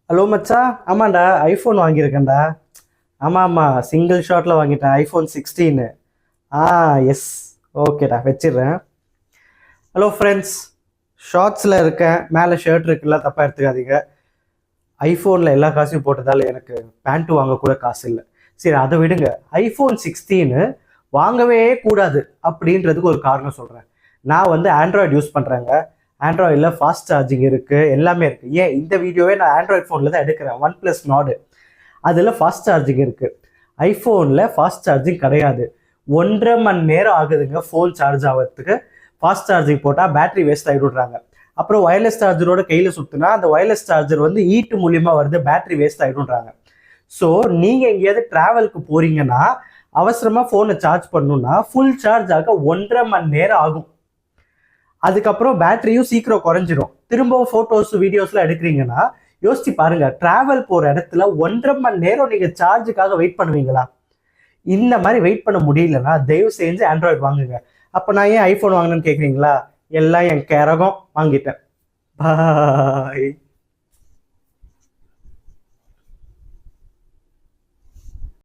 Hello மச்சா. ஆமாண்டா, iPhone வாங்கியிருக்கேன்டா. ஆமாம் ஆமாம், சிங்கிள் ஷாட்டில் வாங்கிட்டேன். ஐஃபோன் 16. ஆ, எஸ். ஓகேடா, வச்சிடுறேன். ஹலோ ஃப்ரெண்ட்ஸ், ஷார்ட்ஸில் இருக்கேன். மேலே ஷர்ட் இருக்குல்ல, தப்பாக எடுத்துக்காதீங்க. ஐஃபோனில் எல்லா காசையும் போட்டதால் எனக்கு பேண்ட்டு வாங்கக்கூட காசு இல்லை. சரி, அதை விடுங்க. ஐஃபோன் 16 வாங்கவே கூடாது அப்படின்றதுக்கு ஒரு காரணம் சொல்கிறேன். நான் வந்து ஆண்ட்ராய்டு யூஸ் பண்ணுறேங்க. ஆண்ட்ராய்டில் ஃபாஸ்ட் சார்ஜிங் இருக்குது, எல்லாமே இருக்குது. ஏன் இந்த வீடியோவே நான் ஆண்ட்ராய்டு ஃபோனில் தான் எடுக்கிறேன். OnePlus Nord அதில் ஃபாஸ்ட் சார்ஜிங் இருக்குது. ஐஃபோனில் ஃபாஸ்ட் சார்ஜிங் கிடையாது. 1.5 மணி நேரம் ஆகுதுங்க ஃபோன் சார்ஜ் ஆகிறதுக்கு. ஃபாஸ்ட் சார்ஜிங் போட்டால் பேட்டரி வேஸ்ட் ஆகிடுறாங்க. அப்புறம் ஒயர்லெஸ் சார்ஜரோட கையில் சுற்றினா அந்த ஒயர்லெஸ் சார்ஜர் வந்து ஈட்டு மூலியமாக வருது, பேட்டரி வேஸ்ட் ஆகிடுறாங்க. ஸோ நீங்கள் எங்கேயாவது ட்ராவலுக்கு போகிறீங்கன்னா அவசரமாக ஃபோனை சார்ஜ் பண்ணணுன்னா ஃபுல் சார்ஜ் ஆக 1.5 மணி நேரம் ஆகும். அதுக்கப்புறம் பேட்டரியும் சீக்கிரம் குறைஞ்சிரும். திரும்பவும் ஃபோட்டோஸ் வீடியோஸ்லாம் எடுக்கிறீங்கன்னா யோசிச்சு பாருங்க, டிராவல் போகிற இடத்துல 1.5 மணி நேரம் நீங்கள் சார்ஜுக்காக வெயிட் பண்ணுவீங்களா? இந்த மாதிரி வெயிட் பண்ண முடியலன்னா தயவு செஞ்சு ஆண்ட்ராய்டு வாங்குங்க. அப்போ நான் ஏன் ஐஃபோன் வாங்கினேன்னு கேட்குறீங்களா? எல்லாம் என் கரகம் வாங்கிட்டேன். பாய்.